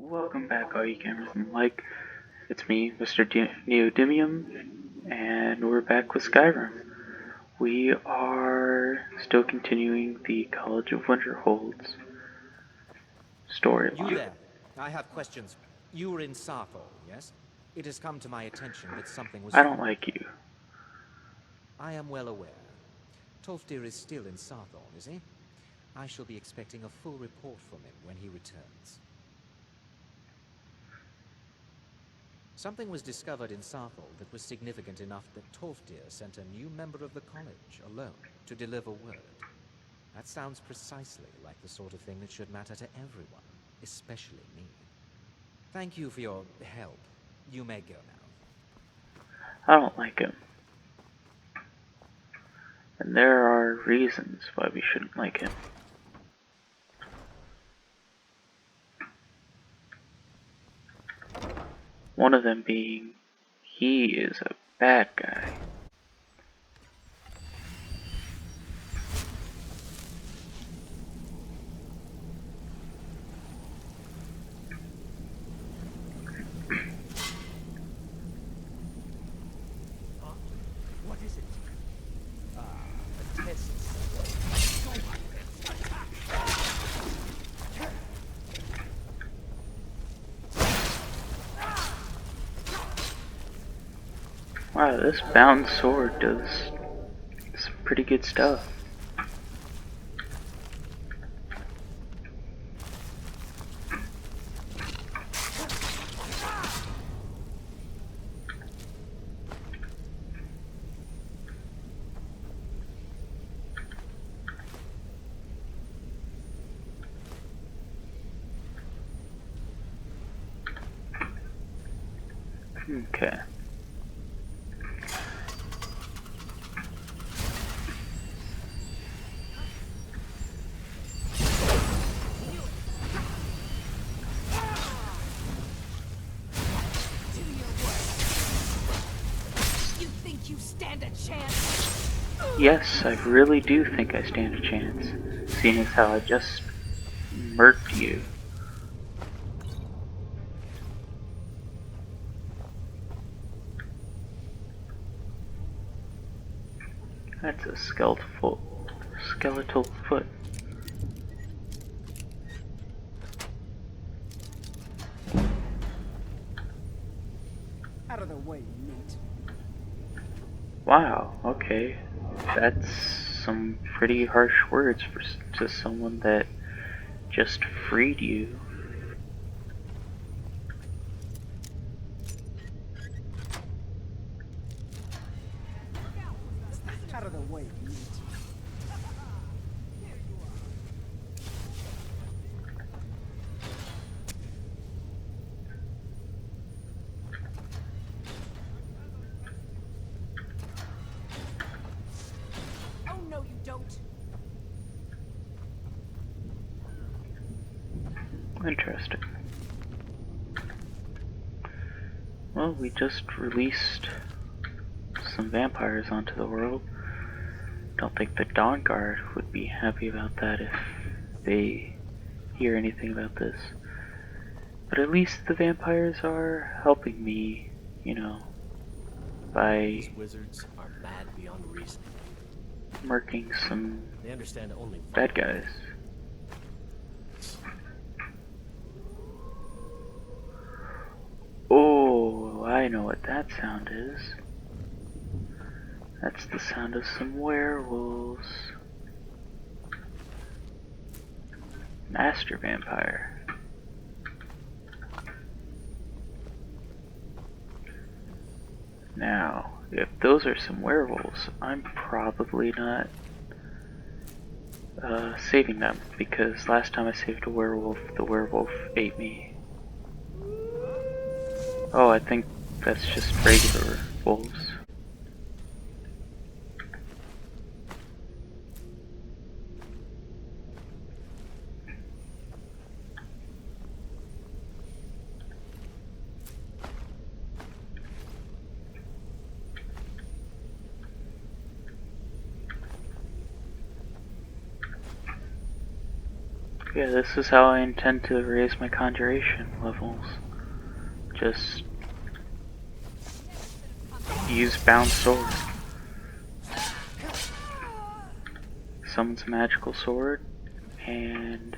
Welcome back, all you gamers and like. It's me, Mr. Neodymium, and we're back with Skyrim. We are still continuing the College of Winterhold's You storyline. there. I have questions. You were in Sarthor, yes? It has come to my attention that something was... I don't like you. I am well aware. Tolfdir is still in Sarthor, is he? I shall be expecting a full report from him when he returns. Something was discovered in Sarthor that was significant enough that Tolfdir sent a new member of the college alone to deliver word. That sounds precisely like the sort of thing that should matter to everyone, especially me. Thank you for your help. You may go now. I don't like him. And there are reasons why we shouldn't like him. One of them being, he is a bad guy. What is it? A test. Wow, this bound sword does some pretty good stuff. Okay. You think you stand a chance? Yes, I really do think I stand a chance, seeing as how I just murked you. That's a skeletal foot. Out of the way, meat. Wow, okay. That's some pretty harsh words to someone that just freed you. Out of the way, meat. Oh no, you don't. Interesting. Well, we just released some vampires onto the world. Don't think the Dawn Guard would be happy about that if they hear anything about this. But at least the vampires are helping me, you know, by These wizards are mad beyond reason. murking some They understand only bad guys. Oh, I know what that sound is. That's the sound of some werewolves. Master vampire. Now, if those are some werewolves, I'm probably not saving them, because last time I saved a werewolf, the werewolf ate me. Oh, I think that's just regular wolves. Yeah, this is how I intend to raise my conjuration levels. Just use bound sword. Summons a magical sword, and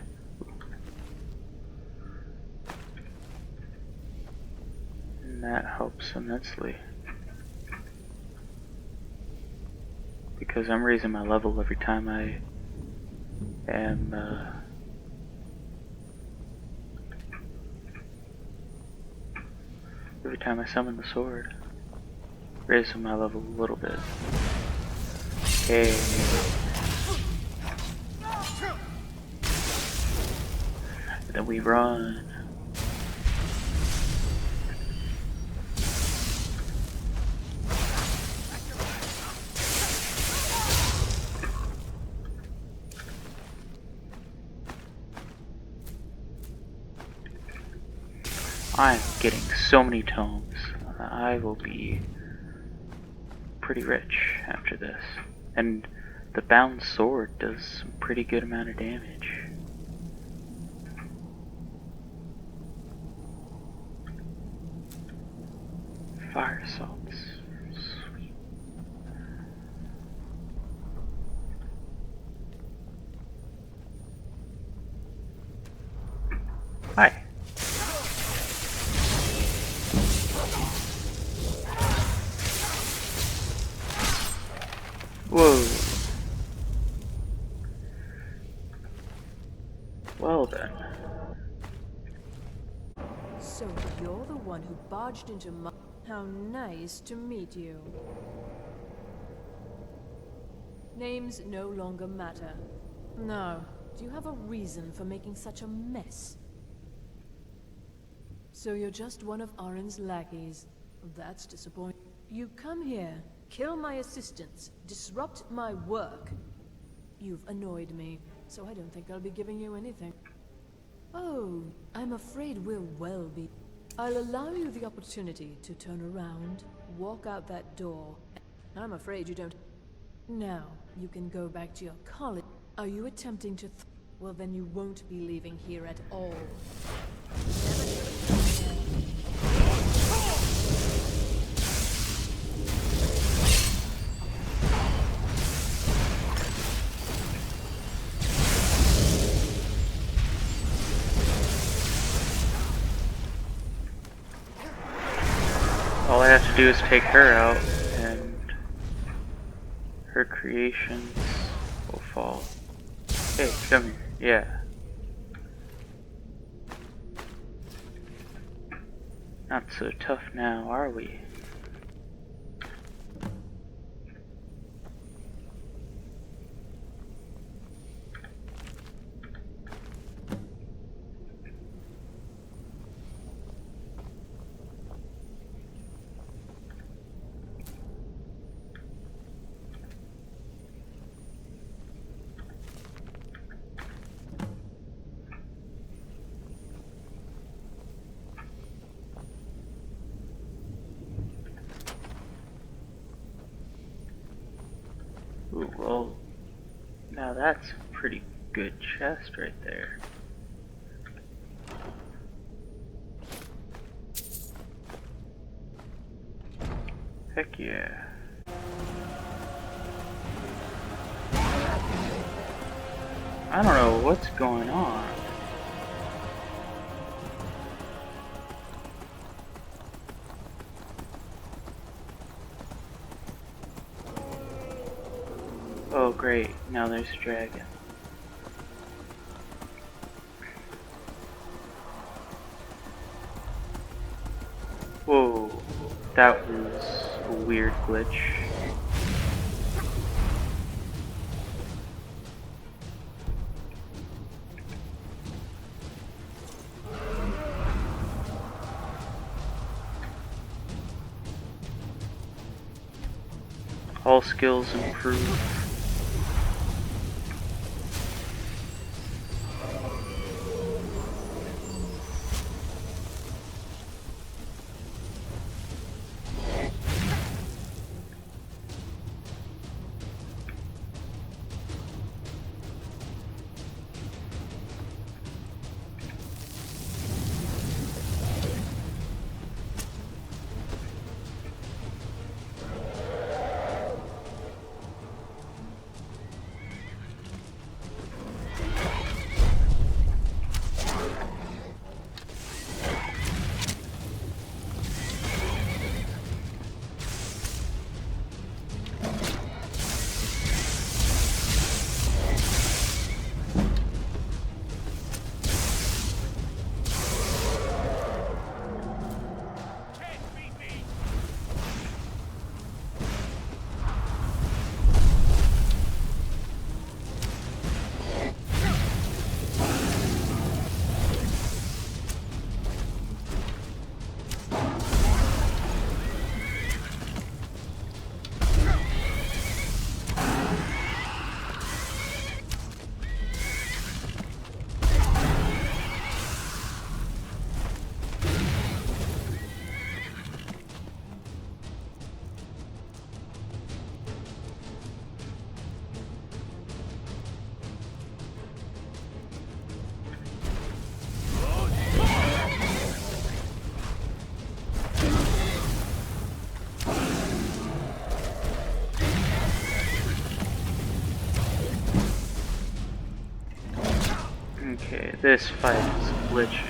that helps immensely. Because I'm raising my level every time I am every time I summon the sword. Raising my level a little bit. Okay. Then we run. I'm getting so many tomes. I will be pretty rich after this. And the bound sword does some pretty good amount of damage. Fire salts. Sweet. Hi. Whoa. Well then. So you're the one who barged into my... How nice to meet you. Names no longer matter. Now, do you have a reason for making such a mess? So you're just one of Arin's lackeys. That's disappointing. You come here, kill my assistants, disrupt my work. You've annoyed me, so I don't think I'll be giving you anything. Oh, I'm afraid we'll well be... I'll allow you the opportunity to turn around, walk out that door. I'm afraid you don't... Now, you can go back to your college. Are you attempting to... Well, then you won't be leaving here at all. All I have to do is take her out, and her creations will fall. Hey, come here. Yeah. Not so tough now, are we? Ooh, well, now that's a pretty good chest right there. Heck yeah. I don't know what's going on. Oh great, now there's a dragon. Whoa, that was a weird glitch. All skills improved. This fight is glitchy.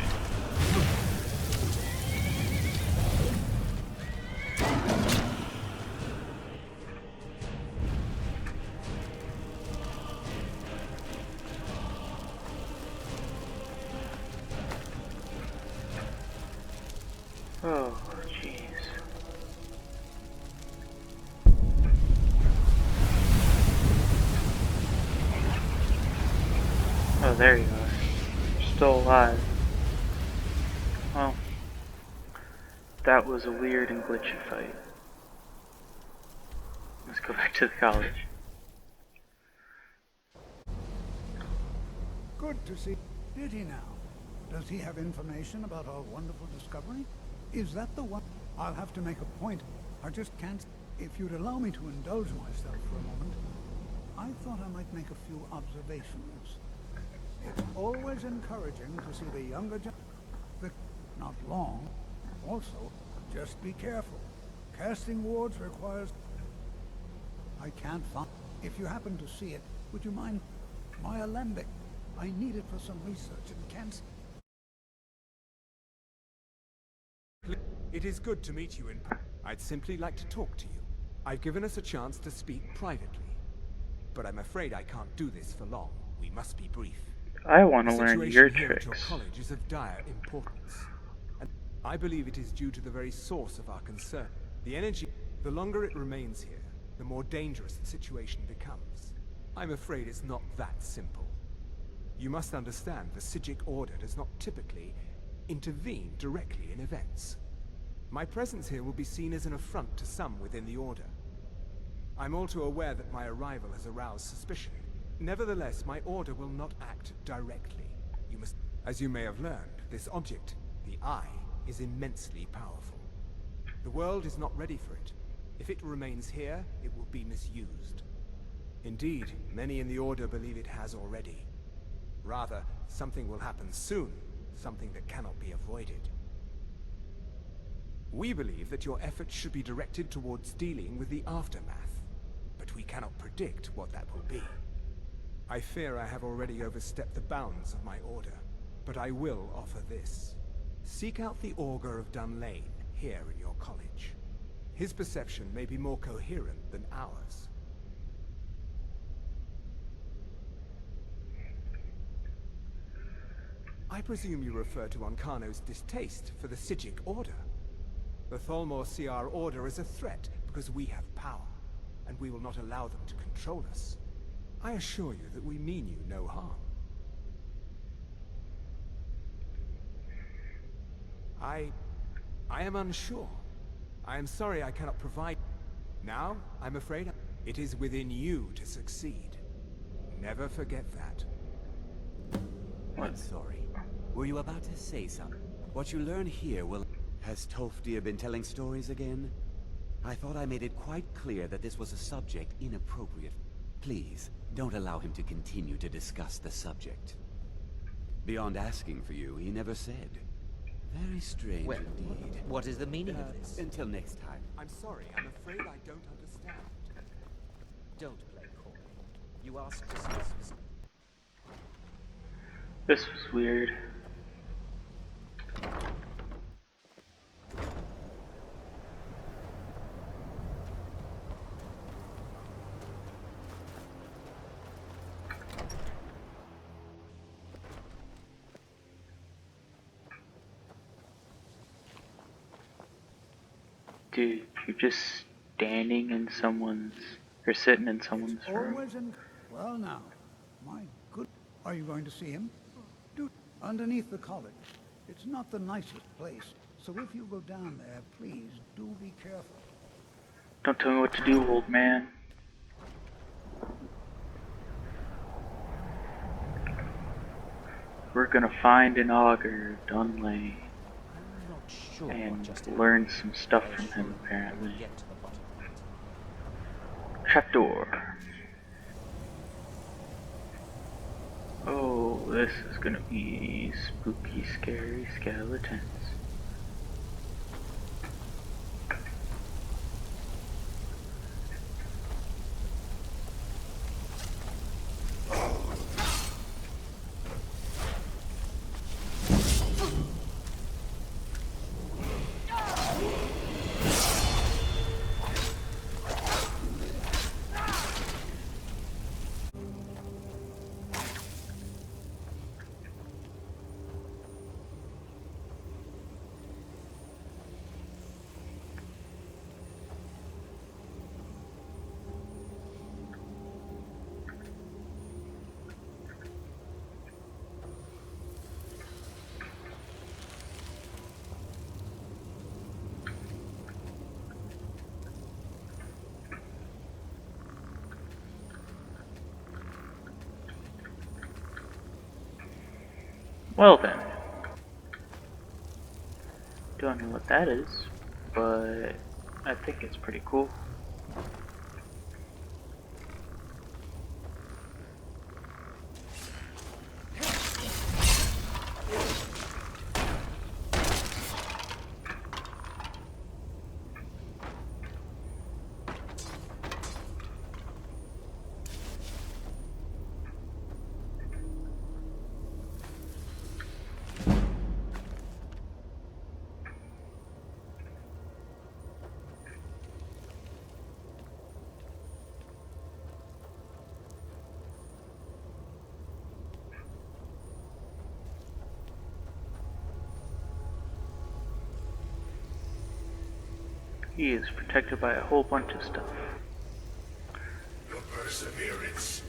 Oh, jeez. Oh, there you are. You're still alive. Well, that was a weird and glitchy fight. Let's go back to the college. Good to see. Did he now? Does he have information about our wonderful discovery? Is that the one? I'll have to make a point. I just can't. If you'd allow me to indulge myself for a moment, I thought I might make a few observations. It's always encouraging to see the younger not long. Also, just be careful. Casting wards requires... I can't find... If you happen to see it, would you mind my alembic? I need it for some research and can't... It is good to meet you in... I'd simply like to talk to you. I've given us a chance to speak privately. But I'm afraid I can't do this for long. We must be brief. I want to The learn situation your here at tricks. your college is of dire importance. And I believe it is due to the very source of our concern. The energy... The longer it remains here, the more dangerous the situation becomes. I'm afraid it's not that simple. You must understand the Psijic Order does not typically intervene directly in events. My presence here will be seen as an affront to some within the Order. I'm all too aware that my arrival has aroused suspicion. Nevertheless, my Order will not act directly. You must... As you may have learned, this object, the Eye, is immensely powerful. The world is not ready for it. If it remains here, it will be misused. Indeed, many in the Order believe it has already. Rather, something will happen soon, something that cannot be avoided. We believe that your efforts should be directed towards dealing with the aftermath, but we cannot predict what that will be. I fear I have already overstepped the bounds of my Order, but I will offer this. Seek out the Augur of Dunlane here at your college. His perception may be more coherent than ours. I presume you refer to Ancano's distaste for the Psijic Order. The Tholmor see our Order as a threat because we have power, and we will not allow them to control us. I assure you that we mean you no harm. I am unsure. I am sorry I cannot provide... Now, I'm afraid it is within you to succeed. Never forget that. I'm sorry. Were you about to say something? What you learn here will... Has Tolfdir been telling stories again? I thought I made it quite clear that this was a subject inappropriate. Please, don't allow him to continue to discuss the subject. Beyond asking for you, he never said. Very strange Well, indeed. what is the meaning of this? Until next time. I'm sorry, I'm afraid I don't understand. Don't play coy. You asked to see a specific... This was weird. Dude, you're just standing in someone's... or sitting in someone's room. Always in... Well now, my good... Are you going to see him? Do... Underneath the college. It's not the nicest place, so if you go down there, please do be careful. Don't tell me what to do, old man. We're gonna find an augur, Dunlane, I'm not sure what and just learn happened. some stuff I from assure him, you I apparently. will get to the bottom of it. Trapdoor. Oh, this is gonna be spooky, scary skeletons. Well then. Don't know what that is, but I think it's pretty cool. He is protected by a whole bunch of stuff. Your perseverance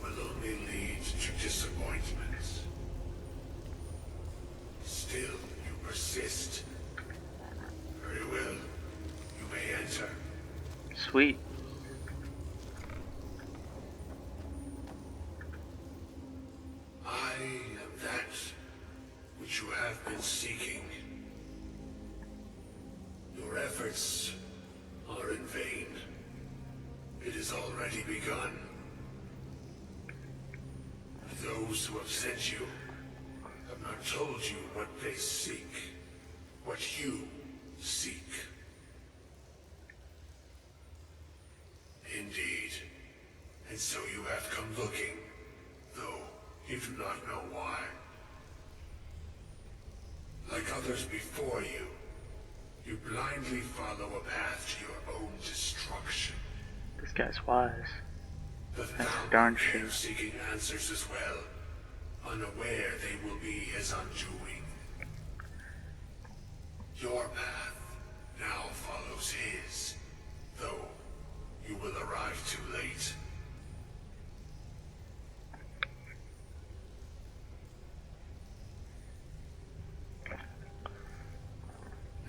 will only lead to disappointments. Still, you persist. Very well. You may enter. Sweet. I am that which you have been seeking. Your efforts are in vain. It has already begun. Those who have sent you have not told you what they seek, what you seek. Indeed. And so you have come looking, though you do not know why. Like others before you, you blindly follow a path to your own destruction. This guy's wise. But That's thou darn are sure. seeking answers as well, unaware they will be his undoing. Your path now follows his, though you will arrive too late.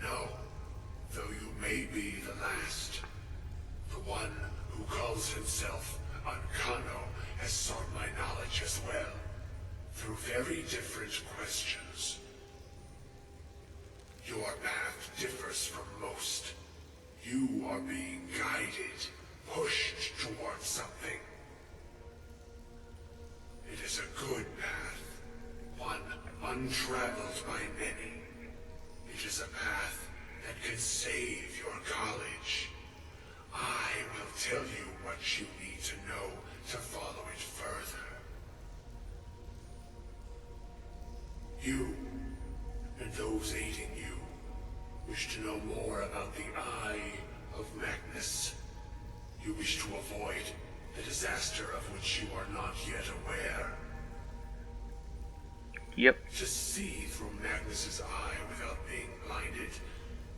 No, though you may be the last, the one who calls himself Unkano has sought my knowledge as well, through very different questions. Your path differs from most. You are being guided, pushed towards something. It is a good path, one untraveled by many. It is a path that can save your college. I will tell you what you need to know to follow it further. You, and those aiding you, wish to know more about the Eye of Magnus. You wish to avoid the disaster of which you are not yet aware. Yep. To see through Magnus's eye without being blinded,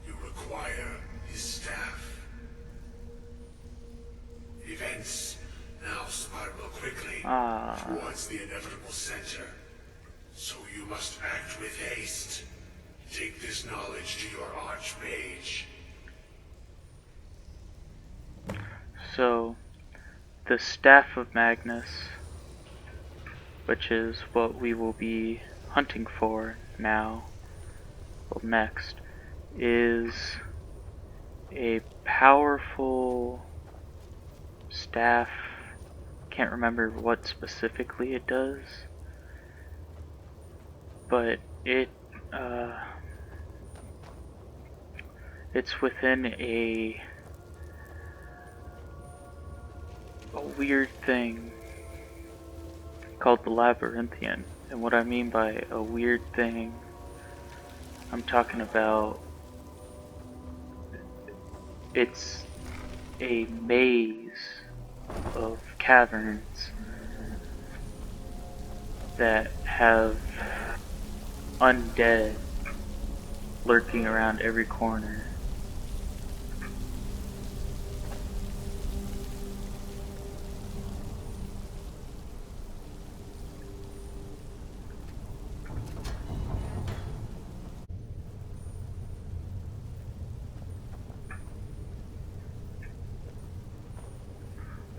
you require his staff. Events now spiral quickly towards the inevitable center. So you must act with haste. Take this knowledge to your archmage. So, the Staff of Magnus, which is what we will be hunting for now, well, next, is a powerful staff. Can't remember what specifically it does, but it's within a weird thing called the Labyrinthian. And what I mean by a weird thing, I'm talking about it's a maze of caverns that have undead lurking around every corner.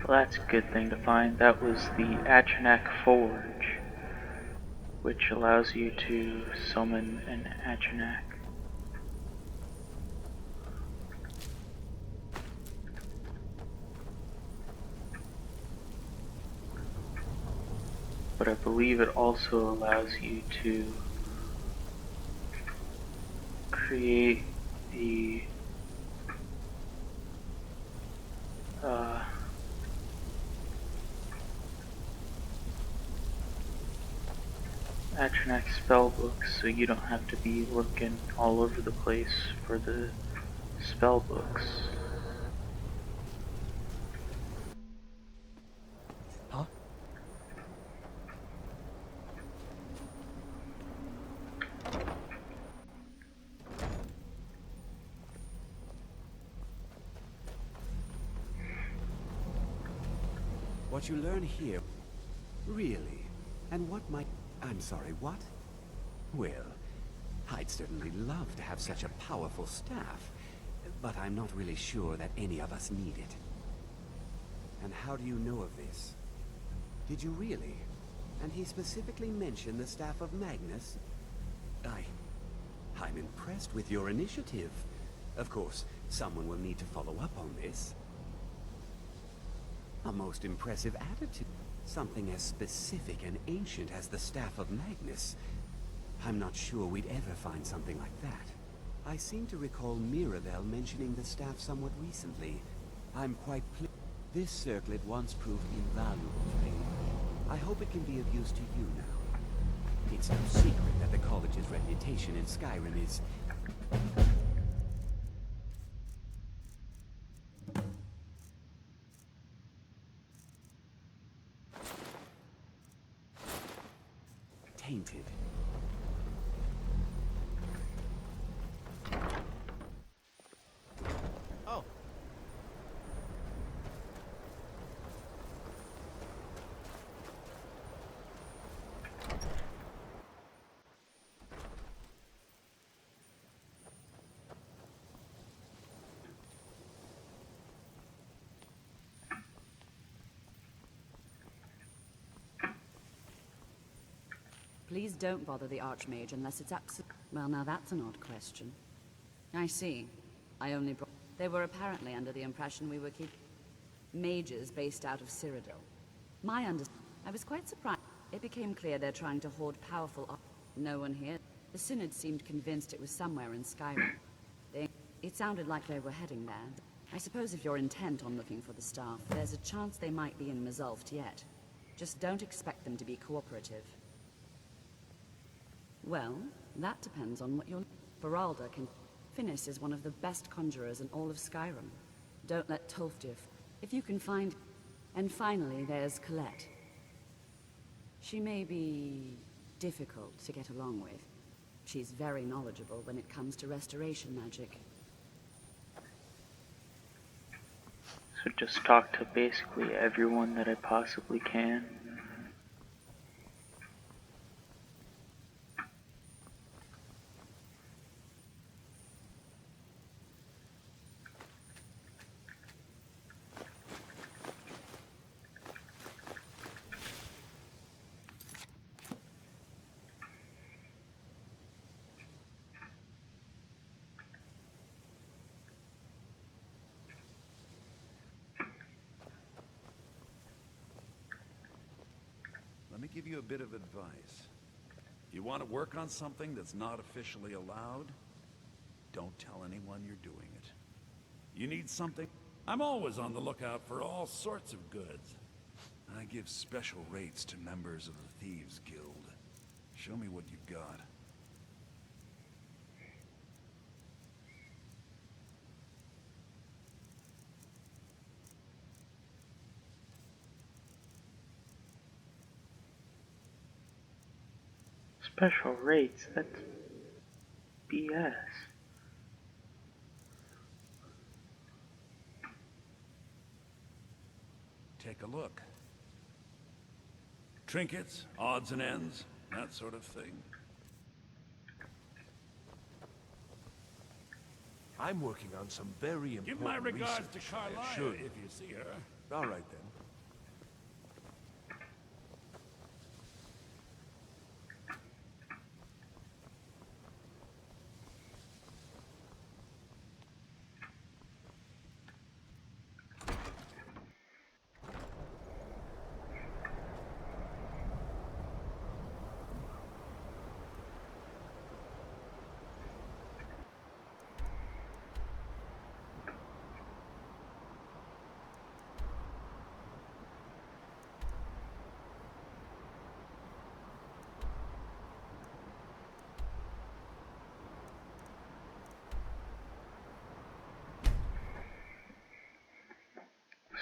Well, that's a good thing to find. That was the Atronak Forge. which allows you to summon an Atronak. But I believe it also allows you to create the Atronak spell books, so you don't have to be looking all over the place for the spell books. Huh? What you learn here... Really? And what might... I'm sorry, what? Well, I'd certainly love to have such a powerful staff, but I'm not really sure that any of us need it. And how do you know of this? Did you really? And he specifically mentioned the staff of Magnus? I'm impressed with your initiative. Of course, someone will need to follow up on this. A most impressive attitude. Something as specific and ancient as the staff of Magnus. I'm not sure we'd ever find something like that. I seem to recall Mirabelle mentioning the staff somewhat recently. I'm quite pleased. This circlet once proved invaluable to me. I hope it can be of use to you now. It's no secret that the college's reputation in Skyrim is... tainted. Oh. Please don't bother the Archmage unless it's absolute. Well, now that's an odd question. I see. I only brought... They were apparently under the impression we were mages based out of Cyrodiil. I was quite surprised. It became clear they're trying to hoard powerful... No one here. The Synod seemed convinced it was somewhere in Skyrim. It sounded like they were heading there. I suppose if you're intent on looking for the staff, there's a chance they might be in Mazulft yet. Just don't expect them to be cooperative. Well, that depends on what you're... Feralda can... Finis is one of the best conjurers in all of Skyrim. Don't let Tolfdir... If you can find... And finally, there's Colette. She may be... difficult to get along with. She's very knowledgeable when it comes to restoration magic. So just talk to basically everyone that I possibly can. Let me give you a bit of advice. You want to work on something that's not officially allowed? Don't tell anyone you're doing it. You need something? I'm always on the lookout for all sorts of goods. I give special rates to members of the Thieves Guild. Show me what you've got. Special rates? That's BS. Take a look. Trinkets, odds and ends, that sort of thing. I'm working on some very important Give my regards to research. I Carlisle assure if you. you see her. All right, then.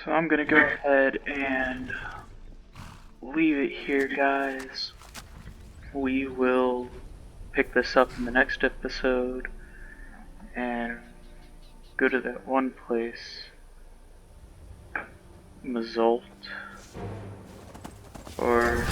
So I'm gonna go ahead and leave it here, guys. We will pick this up in the next episode and go to that one place, Mazult, or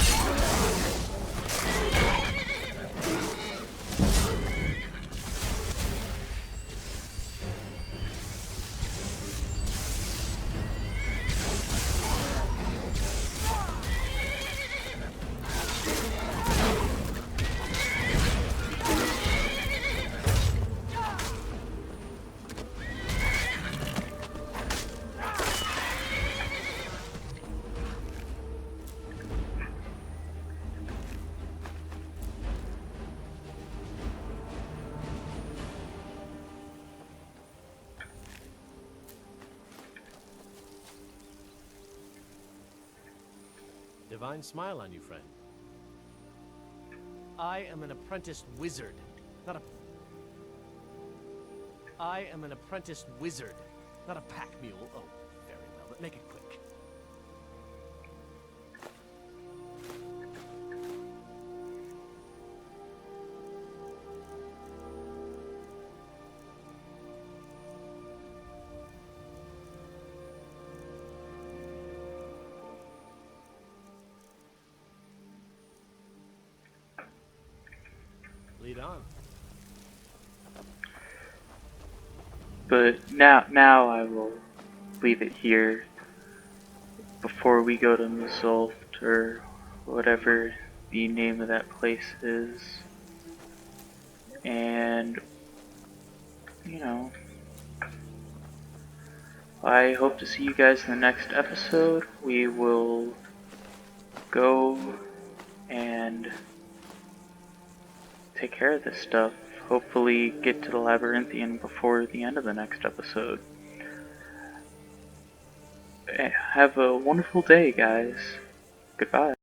Divine smile on you, friend. I am an apprenticed wizard, not a... I am an apprenticed wizard, not a pack mule. Oh, very well, but make it quick. Lead on. but now I will leave it here before we go to Mazult or whatever the name of that place is. And you know, I hope to see you guys in the next episode. We will go and take care of this stuff. Hopefully get to the Labyrinthian before the end of the next episode. Have a wonderful day, guys. Goodbye.